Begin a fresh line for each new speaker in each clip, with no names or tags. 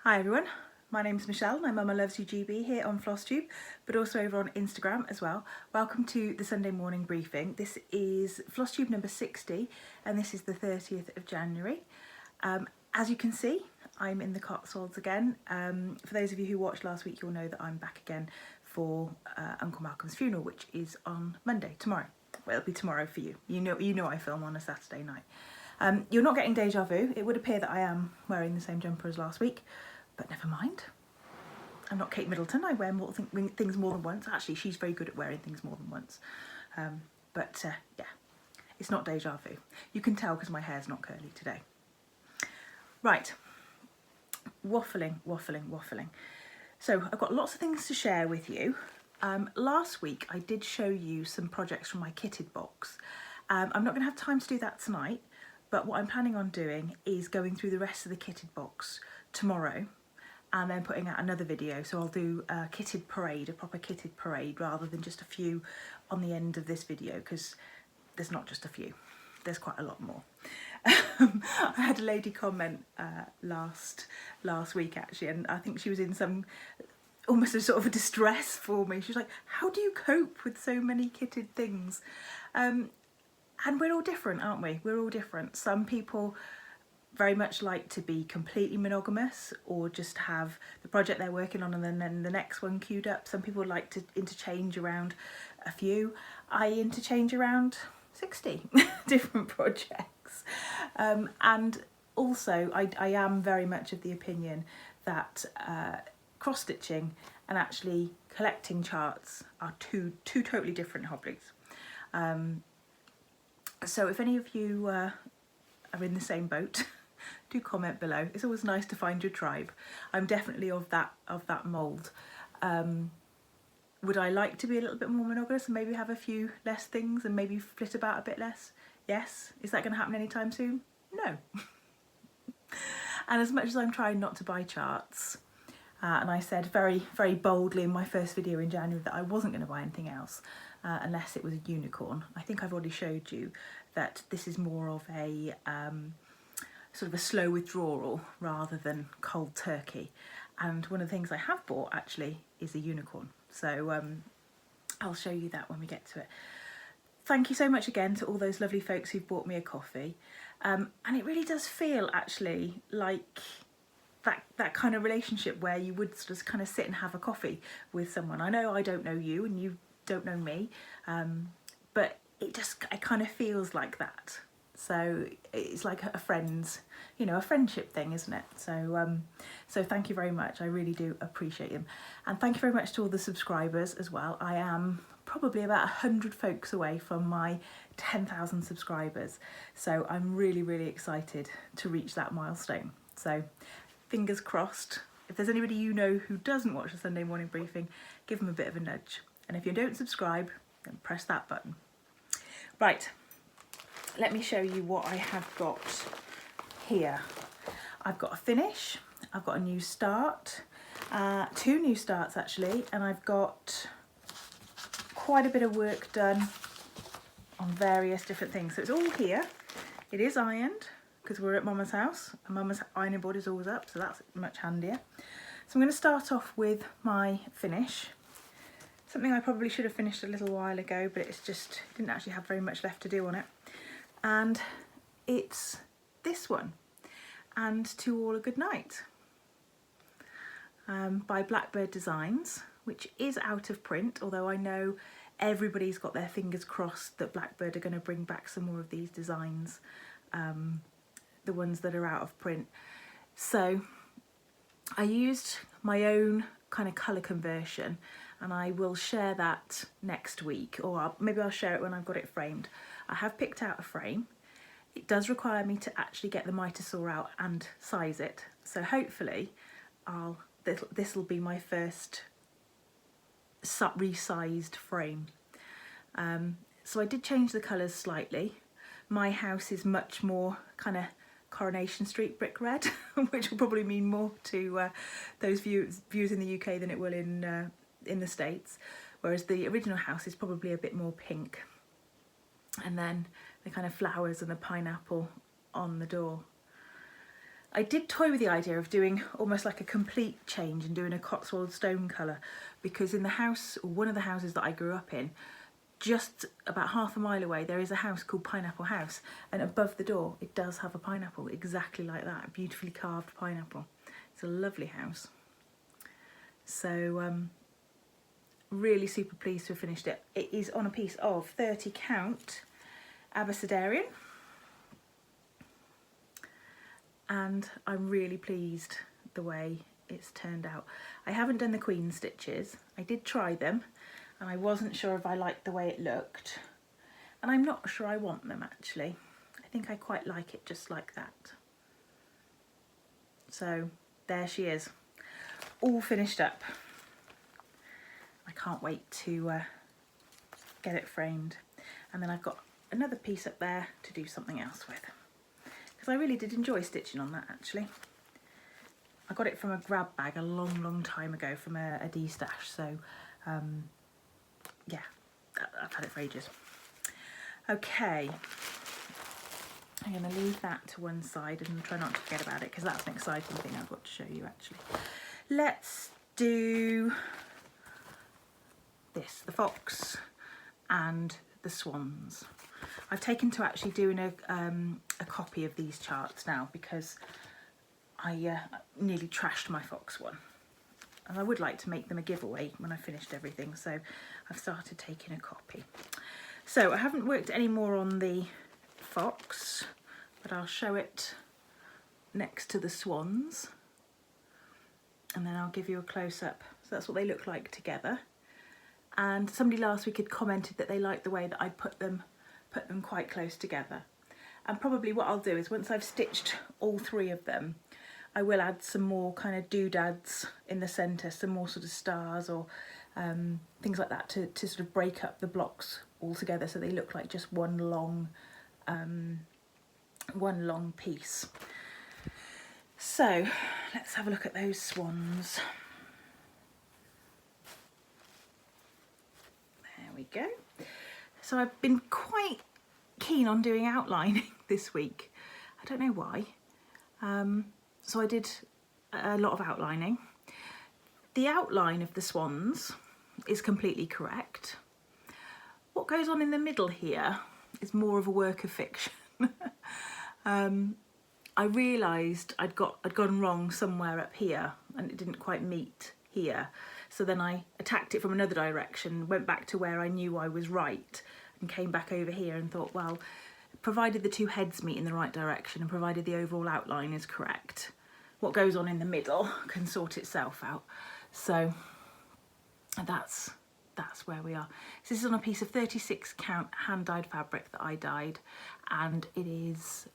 Hi everyone, my name's Michelle and I'm Mama Loves You GB here on FlossTube, but also over on Instagram as well. Welcome to the Sunday morning briefing. This is FlossTube number 60 and this is the 30th of January. As you can see, I'm in the Cotswolds again. For those of you who watched last week, you'll know that I'm back again for Uncle Malcolm's funeral, which is on Monday, tomorrow. Well, it'll be tomorrow for you. You know I film on a Saturday night. You're not getting deja vu. It would appear that I am wearing the same jumper as last week, but never mind. I'm not Kate Middleton. I wear things more than once. Actually, she's very good at wearing things more than once. Yeah, it's not deja vu. You can tell because my hair's not curly today. Right, waffling. So I've got lots of things to share with you. Last week I did show you some projects from my kitted box. I'm not going to have time to do that tonight, but what I'm planning on doing is going through the rest of the kitted box tomorrow and then putting out another video. So I'll do a kitted parade, a proper kitted parade, rather than just a few on the end of this video, because there's not just a few, there's quite a lot more. I had a lady comment last week actually, and I think she was in some almost a sort of a distress for me. She was like, how do you cope with so many kitted things? And we're all different, aren't we? We're all different. Some people very much like to be completely monogamous or just have the project they're working on and then the next one queued up. Some people like to interchange around a few. I interchange around 60 different projects. And also I am very much of the opinion that cross stitching and actually collecting charts are two totally different hobbies. So if any of you are in the same boat, do comment below. It's always nice to find your tribe. I'm definitely of that mould. Would I like to be a little bit more monogamous and maybe have a few less things and maybe flit about a bit less? Yes. Is that going to happen anytime soon? No. And as much as I'm trying not to buy charts, and I said very, very boldly in my first video in January that I wasn't going to buy anything else unless it was a unicorn. I think I've already showed you that this is more of a sort of a slow withdrawal rather than cold turkey. And one of the things I have bought actually is a unicorn. So I'll show you that when we get to it. Thank you so much again to all those lovely folks who've bought me a coffee. And it really does feel actually like that kind of relationship where you would just kind of sit and have a coffee with someone. I know I don't know you and you don't know me, but it kind of feels like that. So it's like a friend's, a friendship thing, isn't it? So so thank you very much. I really do appreciate them. And thank you very much to all the subscribers as well. I am probably about 100 folks away from my 10,000 subscribers. So I'm really, really excited to reach that milestone. So fingers crossed. If there's anybody you know who doesn't watch the Sunday morning briefing, give them a bit of a nudge. And if you don't subscribe, then press that button. Right, let me show you what I have got here. I've got a finish, I've got a new start, two new starts actually, and I've got quite a bit of work done on various different things. So it's all here. It is ironed because we're at Mama's house and Mama's ironing board is always up, so that's much handier. So I'm going to start off with my finish. Something I probably should have finished a little while ago, but it's just didn't actually have very much left to do on it. And it's this one, And To All a Good Night, by Blackbird Designs, which is out of print, although I know everybody's got their fingers crossed that Blackbird are going to bring back some more of these designs, the ones that are out of print. So I used my own kind of colour conversion, and I will share that next week, or maybe I'll share it when I've got it framed. I have picked out a frame. It does require me to actually get the miter saw out and size it, so hopefully this will be my first resized frame. So I did change the colours slightly. My house is much more kind of Coronation Street brick red, which will probably mean more to those viewers in the UK than it will in the States, whereas the original house is probably a bit more pink, and then the kind of flowers and the pineapple on the door. I did toy with the idea of doing almost like a complete change and doing a Cotswold stone colour, because in the house, or one of the houses that I grew up in, just about half a mile away there is a house called Pineapple House, and above the door it does have a pineapple exactly like that, a beautifully carved pineapple. It's a lovely house. So really super pleased to have finished it. It is on a piece of 30 count Abecedarian, and I'm really pleased the way it's turned out. I haven't done the queen stitches. I did try them and I wasn't sure if I liked the way it looked, and I'm not sure I want them actually. I think I quite like it just like that. So there she is, all finished up. I can't wait to get it framed, and then I've got another piece up there to do something else with, because I really did enjoy stitching on that actually. I got it from a grab bag a long time ago from a D-stash, so yeah, I've had it for ages. Okay, I'm going to leave that to one side and try not to forget about it, because that's an exciting thing I've got to show you actually. Let's do this, the fox and the swans. I've taken to actually doing a copy of these charts now, because I nearly trashed my fox one, and I would like to make them a giveaway when I finished everything, so I've started taking a copy. So I haven't worked any more on the fox, but I'll show it next to the swans, and then I'll give you a close-up. So that's what they look like together. And somebody last week had commented that they liked the way that I put them quite close together. And probably what I'll do is, once I've stitched all three of them, I will add some more kind of doodads in the centre, some more sort of stars or things like that to sort of break up the blocks all together, so they look like just one long piece. So let's have a look at those swans. There we go. So I've been quite keen on doing outlining this week. I don't know why. So I did a lot of outlining. The outline of the swans is completely correct. What goes on in the middle here is more of a work of fiction. I realised I'd gone wrong somewhere up here and it didn't quite meet here. So then I attacked it from another direction, went back to where I knew I was right, and came back over here and thought, well, provided the two heads meet in the right direction and provided the overall outline is correct, what goes on in the middle can sort itself out. So that's where we are. So this is on a piece of 36 count hand dyed fabric that I dyed, and it is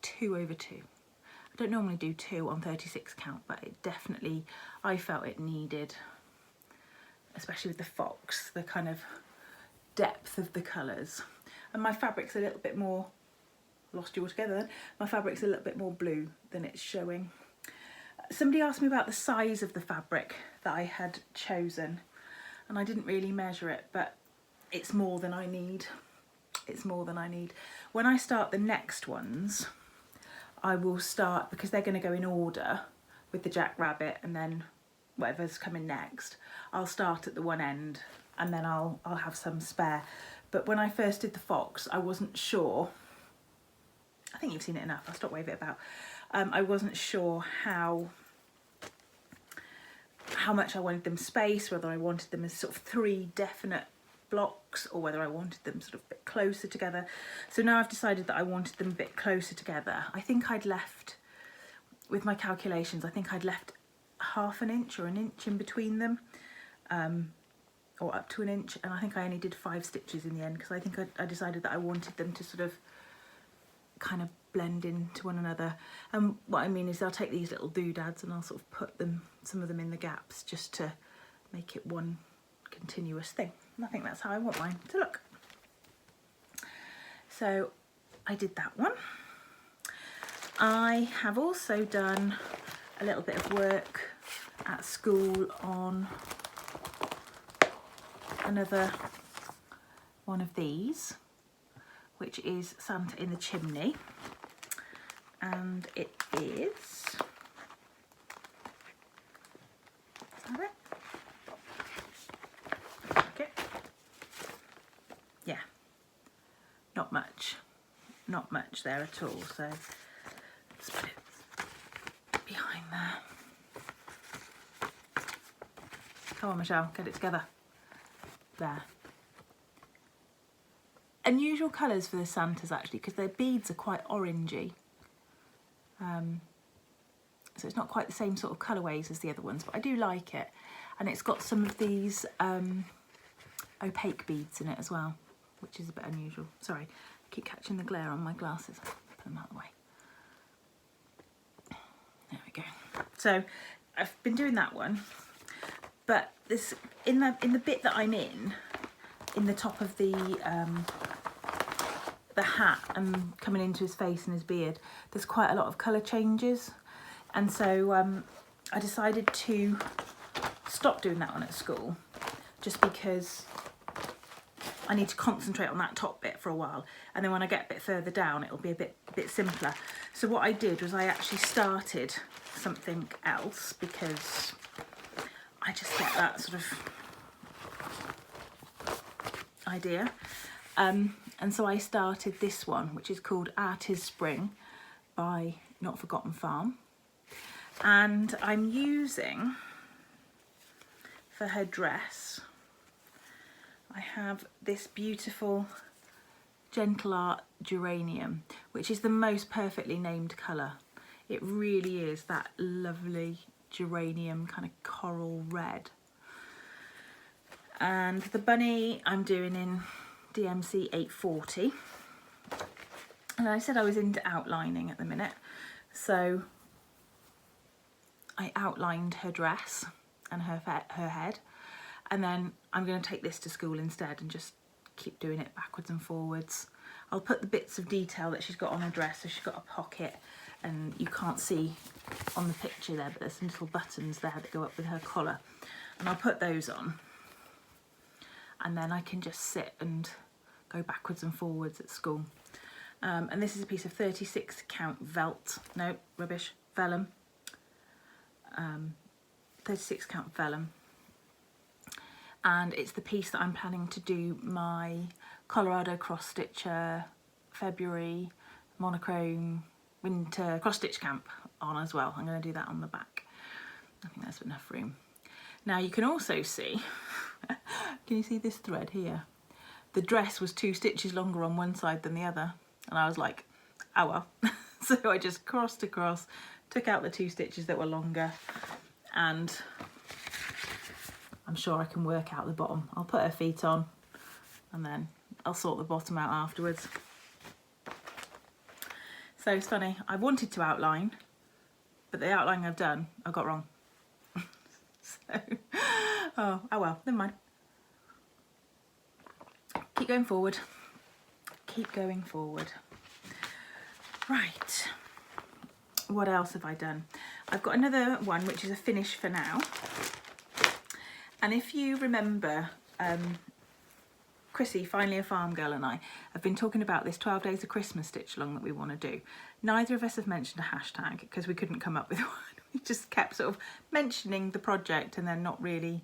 2/2. I don't normally do 2 on 36 count, but it definitely, I felt it needed, especially with the fox, the kind of depth of the colours. And my fabric's a little bit more, lost you all together then, my fabric's a little bit more blue than it's showing. Somebody asked me about the size of the fabric that I had chosen, and I didn't really measure it, but it's more than I need. It's more than I need. When I start the next ones, I will start, because they're going to go in order with the jackrabbit and then whatever's coming next, I'll start at the one end and then I'll have some spare. But when I first did the fox, I wasn't sure, I think you've seen it enough, I'll stop waving it about. I wasn't sure how much I wanted them spaced, whether I wanted them as sort of 3 definite blocks or whether I wanted them sort of a bit closer together. So now I've decided that I wanted them a bit closer together. I think I'd left, with my calculations, I think I'd left 1/2 inch or 1 inch in between them, or up to 1 inch, and I think I only did 5 stitches in the end, because I think I decided that I wanted them to sort of kind of blend into one another. And what I mean is I'll take these little doodads and I'll sort of put them, some of them in the gaps, just to make it one continuous thing. And I think that's how I want mine to look. So I did that one. I have also done a little bit of work at school on another one of these, which is Santa in the Chimney. and it is that it? Okay. Yeah, not much there at all, so let's put it behind there. Come on, Michelle, get it together. There. Unusual colours for the Santas actually, because their beads are quite orangey. So it's not quite the same sort of colourways as the other ones, but I do like it. And it's got some of these opaque beads in it as well, which is a bit unusual. Sorry, I keep catching the glare on my glasses. Put them out of the way. There we go. So I've been doing that one, but this in the bit that I'm in the top of the hat and coming into his face and his beard, there's quite a lot of colour changes, and so I decided to stop doing that one at school, just because I need to concentrate on that top bit for a while, and then when I get a bit further down it'll be a bit simpler. So what I did was I actually started something else, because I just get that sort of idea. And so I started this one, which is called Art is Spring by Not Forgotten Farm. And I'm using, for her dress, I have this beautiful Gentle Art Geranium, which is the most perfectly named colour. It really is that lovely geranium kind of coral red. And the bunny I'm doing in DMC 840. And I said I was into outlining at the minute, so I outlined her dress and her head, and then I'm going to take this to school instead and just keep doing it backwards and forwards. I'll put the bits of detail that she's got on her dress. So she's got a pocket, and you can't see on the picture there, but there's some little buttons there that go up with her collar, and I'll put those on, and then I can just sit and go backwards and forwards at school. And this is a piece of 36 count vellum. 36 count vellum, and it's the piece that I'm planning to do my Colorado cross stitcher February monochrome winter cross stitch camp on as well. I'm going to do that on the back. I think that's enough room. Now you can also see, can you see this thread here? The dress was 2 stitches longer on one side than the other, and I was like, oh well. So I just crossed across, took out the 2 stitches that were longer, and I'm sure I can work out the bottom. I'll put her feet on and then I'll sort the bottom out afterwards. So it's funny, I wanted to outline, but the outline I've done, I got wrong. So, oh well, never mind. Keep going forward. Keep going forward. Right. What else have I done? I've got another one which is a finish for now. And if you remember, Chrissy, Finally a Farm Girl, and I have been talking about this 12 Days of Christmas stitch along that we want to do. Neither of us have mentioned a hashtag because we couldn't come up with one. We just kept sort of mentioning the project and then not really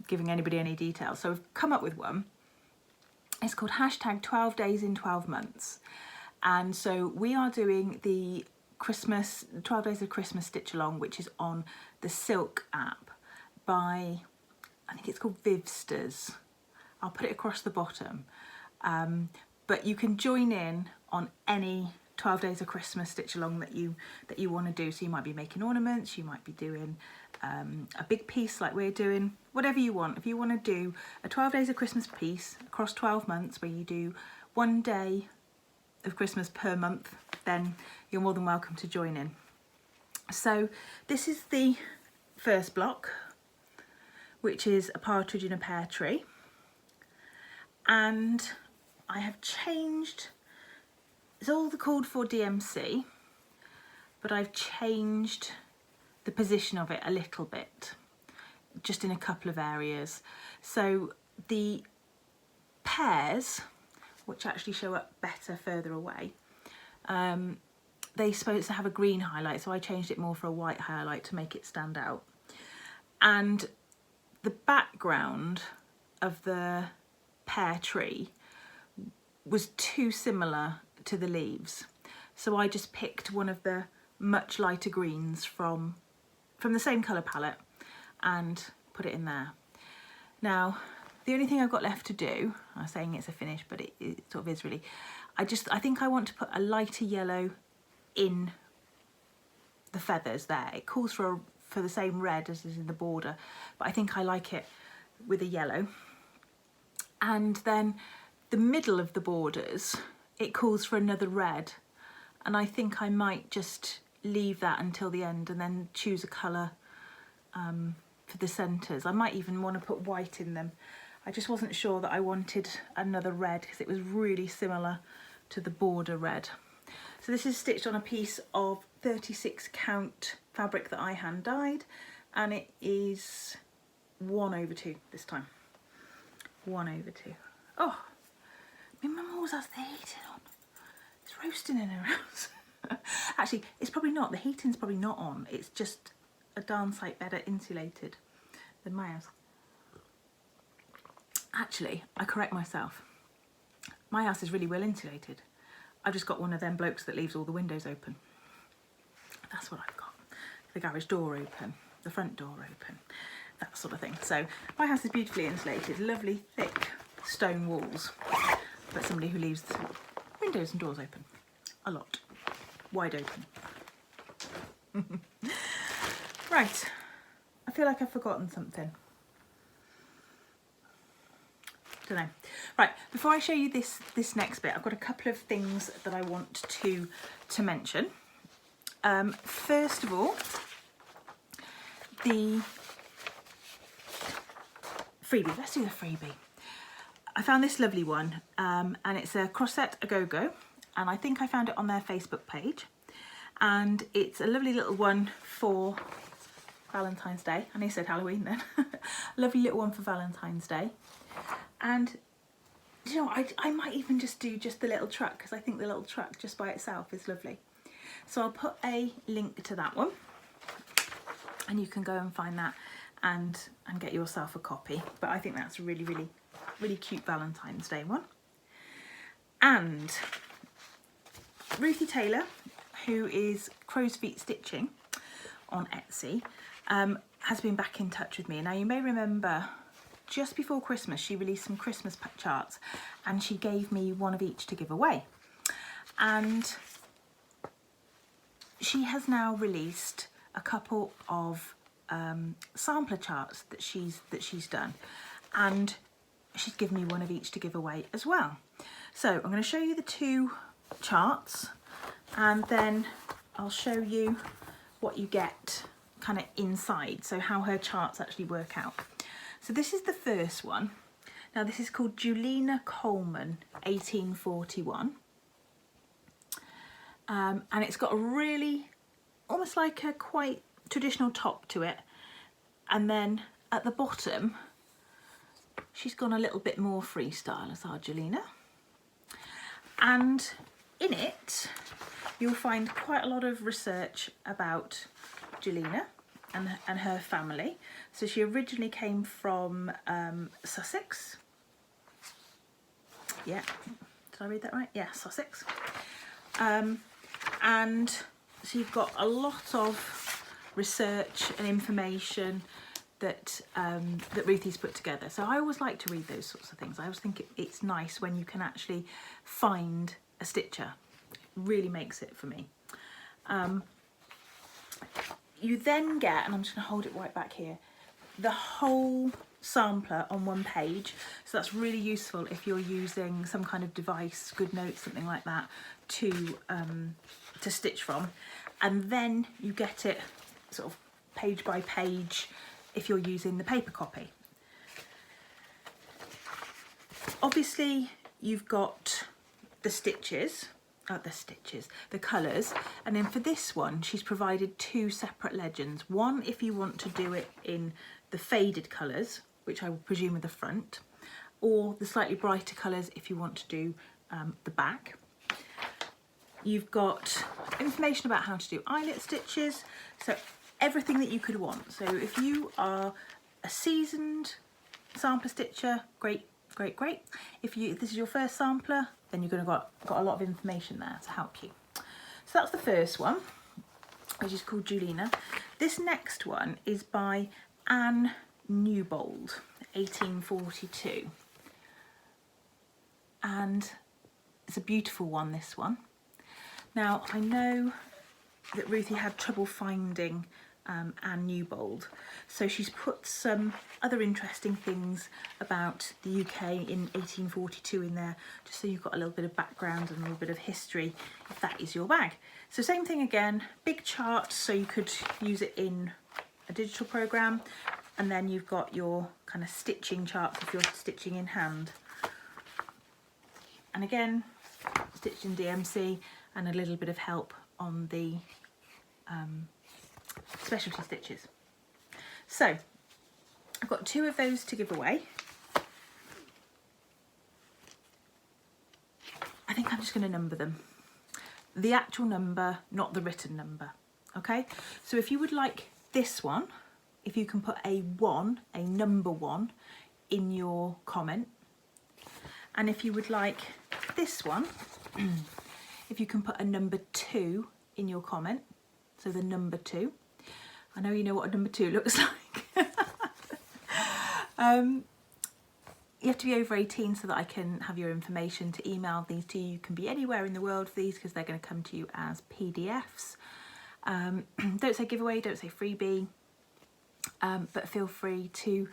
giving anybody any details. So we've come up with one. It's called hashtag 12 Days in 12 Months. And so we are doing the 12 Days of Christmas stitch along, which is on the Silk app by, I think it's called Vivsters. I'll put it across the bottom. But you can join in on any 12 Days of Christmas stitch along that you want to do. So you might be making ornaments, you might be doing a big piece like we're doing, whatever you want. If you want to do a 12 Days of Christmas piece across 12 months where you do 1 day of Christmas per month, then you're more than welcome to join in. So this is the first block, which is a partridge in a pear tree, and I have changed, it's all called for DMC, but I've changed the position of it a little bit, just in a couple of areas. So the pears, which actually show up better further away, they're supposed to have a green highlight, so I changed it more for a white highlight to make it stand out. And the background of the pear tree was too similar to the leaves, so I just picked one of the much lighter greens from the same colour palette and put it in there. Now the only thing I've got left to do, I'm saying it's a finish, but it sort of is really, I think I want to put a lighter yellow in the feathers there. It calls for the same red as is in the border, but I think I like it with a yellow. And then the middle of the borders, it calls for another red, and I think I might just leave that until the end and then choose a colour for the centres. I might even want to put white in them. I just wasn't sure that I wanted another red because it was really similar to the border red. So this is stitched on a piece of 36 count fabric that I hand dyed, and it is 1/2 this time. 1/2. Oh, my mum always has the heating on. It's roasting in her house. Actually, it's probably not. The heating's probably not on. It's just a darn sight better insulated than my house. Actually, I correct myself. My house is really well insulated. I've just got one of them blokes that leaves all the windows open. That's what I've got. The garage door open, the front door open, that sort of thing. So my house is beautifully insulated, lovely thick stone walls, but somebody who leaves the windows and doors open a lot, wide open. Right, I feel like I've forgotten something. Don't know. Right, before I show you this next bit, I've got a couple of things that I want to mention. First of all, the freebie. Let's do the freebie. I found this lovely one, and it's a Crocette, a Gogo, and I think I found it on their Facebook page. And it's a lovely little one for Valentine's Day. I nearly said Halloween then. Lovely little one for Valentine's Day. And you know, I might even just do just the little truck, because I think the little truck just by itself is lovely. So I'll put a link to that one, and you can go and find that and get yourself a copy. But I think that's a really, really, really cute Valentine's Day one. And Ruthie Taylor, who is Crowsfeet Stitching on Etsy, has been back in touch with me. Now you may remember just before Christmas she released some Christmas charts, and she gave me one of each to give away. And she has now released a couple of sampler charts that she's done, and she's given me one of each to give away as well. So I'm going to show you the two charts, and then I'll show you what you get kind of inside, so how her charts actually work out. So this is the first one. Now this is called Julina Coleman 1841, and it's got a really, almost like a quite traditional top to it, and then at the bottom she's gone a little bit more freestyle as our Julina. And in it you'll find quite a lot of research about Julina and her family. So she originally came from Sussex. Yeah, did I read that right? Yeah, Sussex. And so you've got a lot of research and information that that Ruthie's put together. So I always like to read those sorts of things. I always think it's nice when you can actually find a stitcher. It really makes it for me. You then get, and I'm just going to hold it right back here, the whole sampler on one page. So that's really useful if you're using some kind of device, GoodNotes, something like that, to stitch from. And then you get it sort of page by page if you're using the paper copy. Obviously you've got the stitches, the colours, and then for this one she's provided two separate legends. One if you want to do it in the faded colours, which I would presume are the front, or the slightly brighter colours if you want to do the back. You've got information about how to do eyelet stitches, so everything that you could want. So if you are a seasoned sampler stitcher, great, great, great. If this is your first sampler, then you're going to got a lot of information there to help you. So that's the first one, which is called Julina. This next one is by Anne Newbold, 1842. And it's a beautiful one, this one. Now, I know that Ruthie had trouble finding Anne Newbold, so she's put some other interesting things about the UK in 1842 in there, just so you've got a little bit of background and a little bit of history if that is your bag. So same thing again, big chart, so you could use it in a digital program, and then you've got your kind of stitching charts if you're stitching in hand. And again, stitched in DMC, and a little bit of help on the specialty stitches. So I've got 2 of those to give away. I think I'm just going to number them. The actual number, not the written number. Okay, so if you would like this one, if you can put a 1, a number 1 in your comment, and if you would like this one, if you can put a number 2 in your comment, so the number 2. I know you know what a number 2 looks like. You have to be over 18 so that I can have your information to email these to you. You can be anywhere in the world for these because they're going to come to you as PDFs. Don't say giveaway, don't say freebie, but feel free to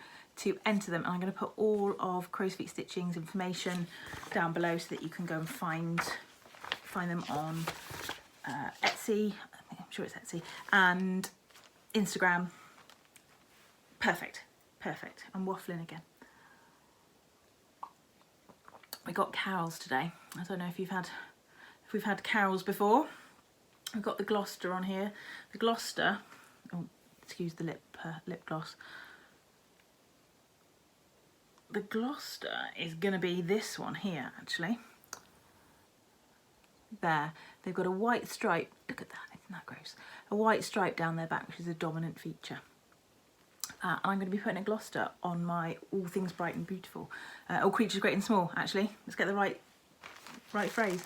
enter them. And I'm going to put all of Crowsfeet Stitching's information down below so that you can go and find them on Etsy, I'm sure it's Etsy, and Instagram. Perfect, perfect. I'm waffling again. We got carols today. I don't know if we've had carols before. We've got the Gloucester on here. The Gloucester, oh, excuse the lip gloss. The Gloucester is going to be this one here, actually. There, they've got a white stripe. Look at that, isn't that gross? A white stripe down their back, which is a dominant feature. And I'm going to be putting a Gloucester on my All Things Bright and Beautiful, All Creatures Great and Small, actually. Let's get the right phrase.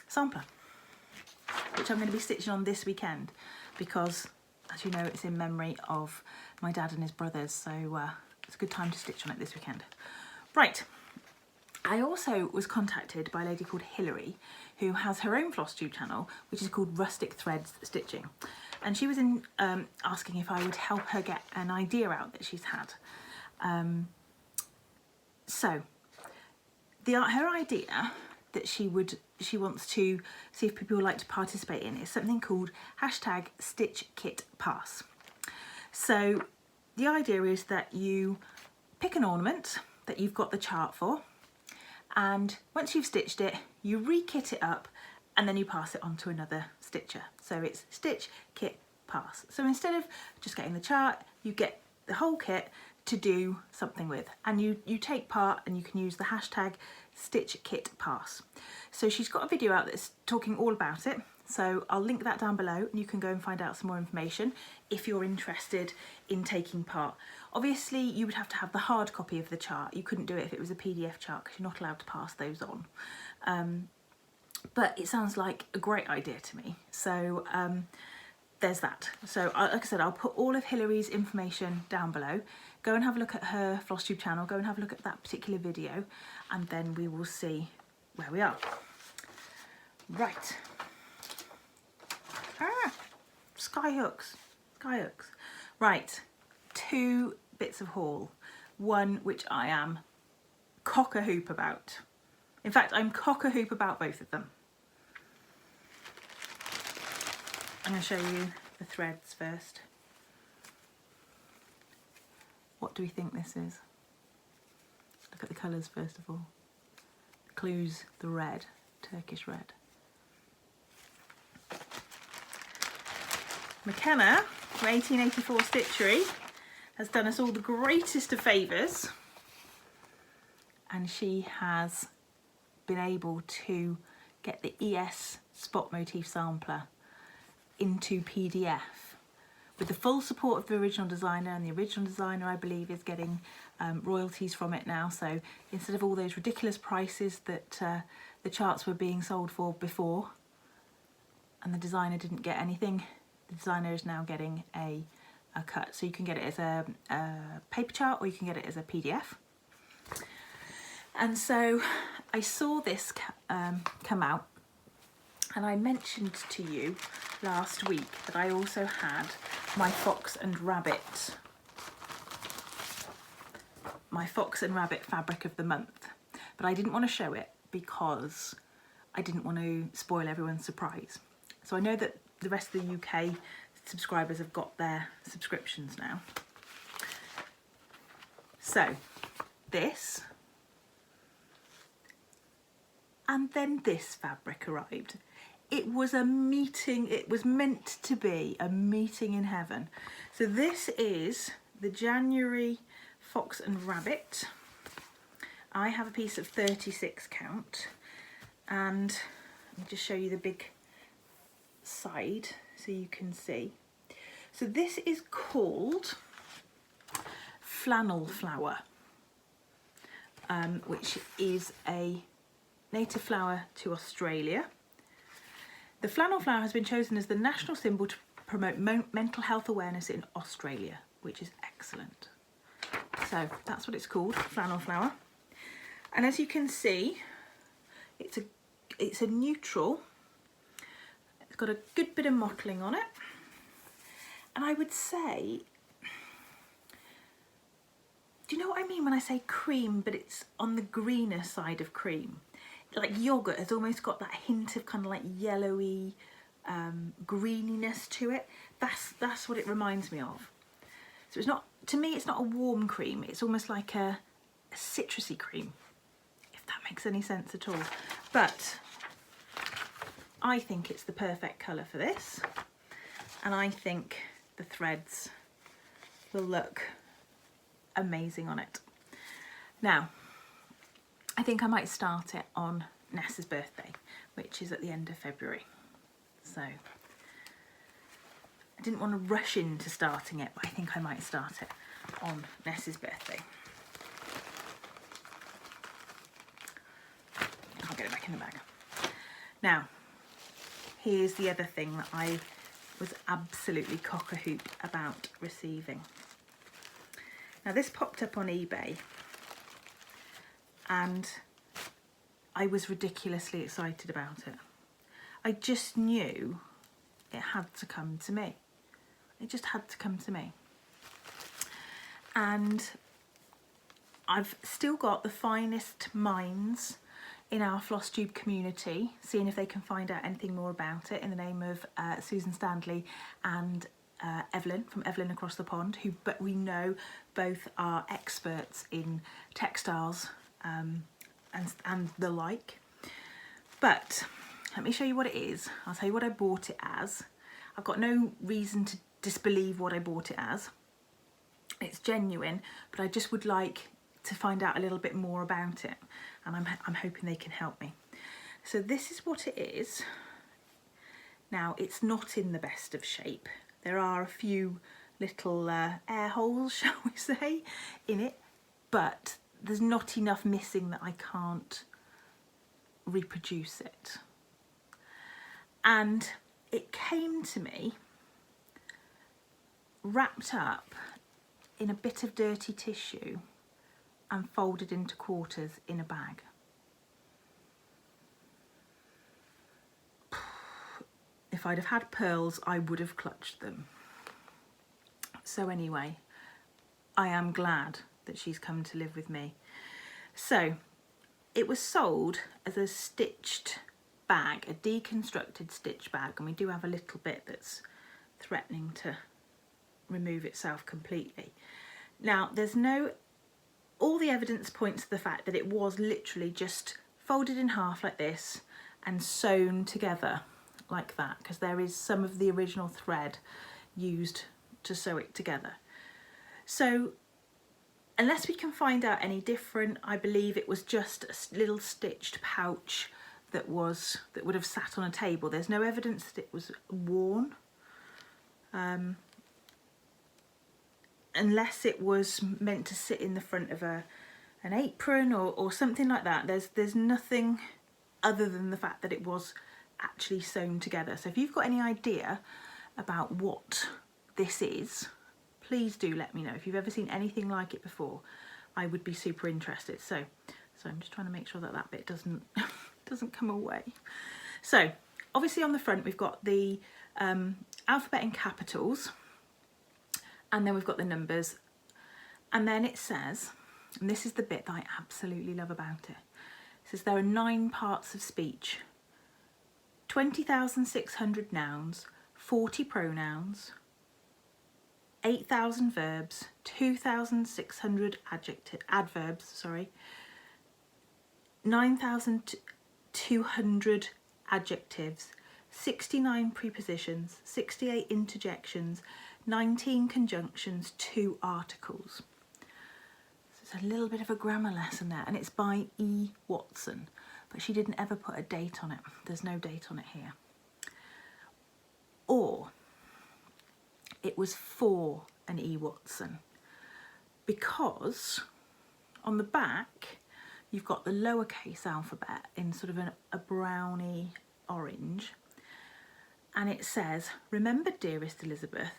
Sampler, which I'm going to be stitching on this weekend because, as you know, it's in memory of my dad and his brothers, so it's a good time to stitch on it this weekend. Right. I also was contacted by a lady called Hilary, who has her own FlossTube channel, which is called Rustic Threads Stitching. And she was asking if I would help her get an idea out that she's had. So her idea that she wants to see if people would like to participate in is something called #StitchKitPass. So the idea is that you pick an ornament that you've got the chart for, and once you've stitched it, you re-kit it up and then you pass it on to another stitcher. So it's stitch, kit, pass. So instead of just getting the chart, you get the whole kit to do something with, and you take part, and you can use the #StitchKitPass. So she's got a video out that's talking all about it, so I'll link that down below and you can go and find out some more information if you're interested in taking part. Obviously you would have to have the hard copy of the chart. You couldn't do it if it was a PDF chart because you're not allowed to pass those on. But it sounds like a great idea to me. So there's that. So like I said, I'll put all of Hilary's information down below. Go and have a look at her FlossTube channel, go and have a look at that particular video, and then we will see where we are. Right. Skyhooks. Right, 2 bits of haul. One which I am cock-a-hoop about. In fact, I'm cock-a-hoop about both of them. I'm going to show you the threads first. What do we think this is? Look at the colours first of all. The clues, the red, Turkish red. McKenna from 1884 Stitchery has done us all the greatest of favours, and she has been able to get the ES spot motif sampler into PDF with the full support of the original designer, and the original designer I believe is getting royalties from it now. So instead of all those ridiculous prices that the charts were being sold for before and the designer didn't get anything, the designer is now getting a cut. So you can get it as a paper chart or you can get it as a PDF. And so I saw this come out, and I mentioned to you last week that I also had my fox and rabbit fabric of the month, but I didn't want to show it because I didn't want to spoil everyone's surprise. So I know that the rest of the UK subscribers have got their subscriptions now. So this, and then this fabric arrived. It was a meeting, it was meant to be a meeting in heaven. So this is the January Fox and Rabbit. I have a piece of 36 count, and let me just show you the big side so you can see. So this is called Flannel Flower, which is a native flower to Australia. The flannel flower has been chosen as the national symbol to promote mental health awareness in Australia, which is excellent. So that's what it's called, flannel flower. And as you can see, it's a neutral. It's got a good bit of mottling on it. And I would say, do you know what I mean when I say cream, but it's on the greener side of cream? Like yogurt has almost got that hint of kind of like yellowy greeniness to it. That's what it reminds me of. So it's not, to me it's not a warm cream, it's almost like a citrusy cream, if that makes any sense at all. But I think it's the perfect colour for this, and I think the threads will look amazing on it. Now, I think I might start it on Nessa's birthday, which is at the end of February. So I didn't want to rush into starting it, but I think I might start it on Nessa's birthday. I'll get it back in the bag. Now, here's the other thing that I was absolutely cock-a-hoop about receiving. Now this popped up on eBay, and I was ridiculously excited about it. I just knew it had to come to me. It just had to come to me. And I've still got the finest minds in our FlossTube community, seeing if they can find out anything more about it, in the name of Susan Standley and Evelyn from Evelyn Across the Pond, who we know both are experts in textiles and the like. But let me show you what it is. I'll tell you what I bought it as. I've got no reason to disbelieve what I bought it as. It's genuine, but I just would like to find out a little bit more about it, and I'm hoping they can help me. So this is what it is. Now, it's not in the best of shape. There are a few little air holes, shall we say, in it, but there's not enough missing that I can't reproduce it. And it came to me wrapped up in a bit of dirty tissue and folded into quarters in a bag. If I'd have had pearls, I would have clutched them. So anyway, I am glad that she's come to live with me. So it was sold as a stitched bag, a deconstructed stitch bag, and we do have a little bit that's threatening to remove itself completely. Now, there's no, all the evidence points to the fact that it was literally just folded in half like this and sewn together like that, because there is some of the original thread used to sew it together. So unless we can find out any different, I believe it was just a little stitched pouch that would have sat on a table. There's no evidence that it was worn, unless it was meant to sit in the front of an apron or something like that. There's nothing other than the fact that it was actually sewn together. So if you've got any idea about what this is, please do let me know. If you've ever seen anything like it before, I would be super interested. So I'm just trying to make sure that that bit doesn't doesn't come away. So obviously on the front we've got the alphabet in capitals, and then we've got the numbers, and then it says, and this is the bit that I absolutely love about it, it says there are 9 parts of speech, 20,600 nouns, 40 pronouns, 8,000 verbs, 2,600 adverbs, 9,200 adjectives, 69 prepositions, 68 interjections, 19 conjunctions, 2 articles. So it's a little bit of a grammar lesson there, and it's by E. Watson, but she didn't ever put a date on it. There's no date on it here. Or it was for an E. Watson, because on the back you've got the lowercase alphabet in sort of a browny orange, and it says, "Remember, dearest Elizabeth,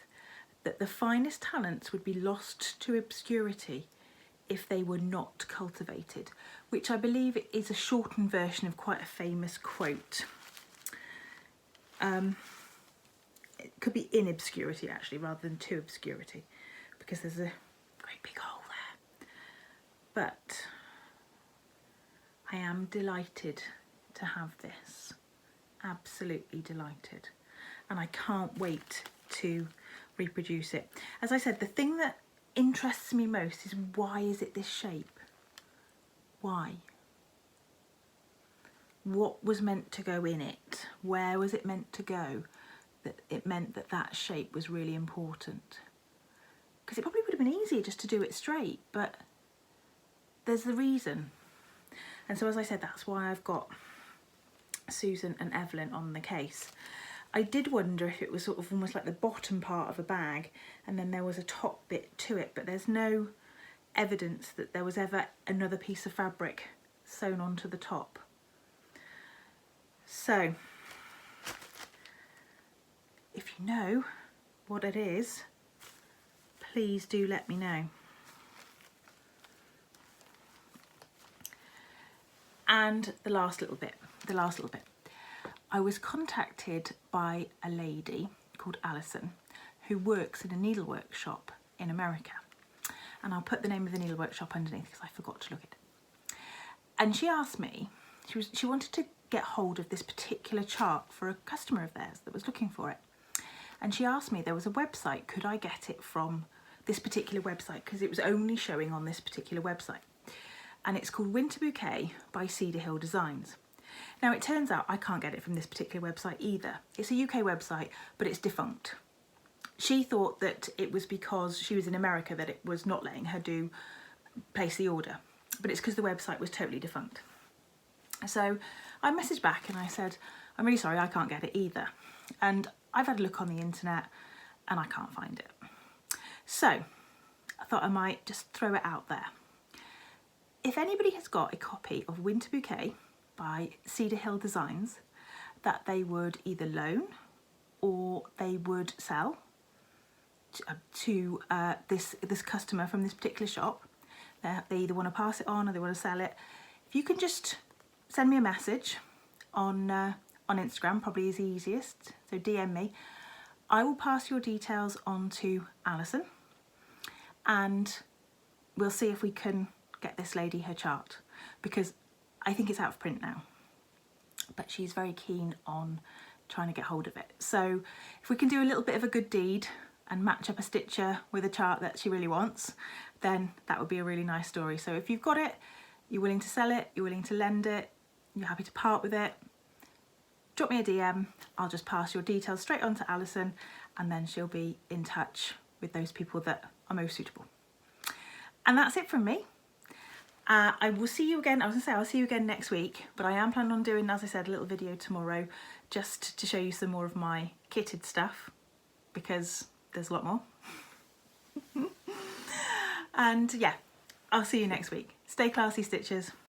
that the finest talents would be lost to obscurity if they were not cultivated," which I believe is a shortened version of quite a famous quote. It could be in obscurity actually, rather than to obscurity, because there's a great big hole there. But I am delighted to have this, absolutely delighted, and I can't wait to reproduce it. As I said, the thing that interests me most is, why is it this shape? Why? What was meant to go in it? Where was it meant to go? That it meant that that shape was really important. Because it probably would have been easier just to do it straight, but there's the reason. And so, as I said, that's why I've got Susan and Evelyn on the case. I did wonder if it was sort of almost like the bottom part of a bag and then there was a top bit to it, but there's no evidence that there was ever another piece of fabric sewn onto the top. So if you know what it is, please do let me know. And the last little bit. I was contacted by a lady called Alison who works in a needlework shop in America. And I'll put the name of the needlework shop underneath because I forgot to look at it. And she asked me, she wanted to get hold of this particular chart for a customer of theirs that was looking for it. And she asked me, there was a website, could I get it from this particular website? Because it was only showing on this particular website. And it's called Winter Bouquet by Cedar Hill Designs. Now it turns out I can't get it from this particular website either. It's a UK website, but it's defunct. She thought that it was because she was in America that it was not letting her place the order, but it's because the website was totally defunct. So I messaged back and I said, I'm really sorry, I can't get it either. And I've had a look on the internet and I can't find it. So I thought I might just throw it out there. If anybody has got a copy of Winter Bouquet by Cedar Hill Designs that they would either loan or they would sell to this customer from this particular shop, they either want to pass it on or they want to sell it, if you can just send me a message on Instagram, probably is the easiest, so DM me, I will pass your details on to Alison and we'll see if we can get this lady her chart, because I think it's out of print now, but she's very keen on trying to get hold of it. So if we can do a little bit of a good deed and match up a stitcher with a chart that she really wants, then that would be a really nice story. So if you've got it, you're willing to sell it, you're willing to lend it, you're happy to part with it, drop me a DM, I'll just pass your details straight on to Alison and then she'll be in touch with those people that are most suitable. And that's it from me. I will see you again. I was gonna say I'll see you again next week, but I am planning on doing, as I said, a little video tomorrow just to show you some more of my kitted stuff, because there's a lot more. And yeah, I'll see you next week. Stay classy, Stitchers.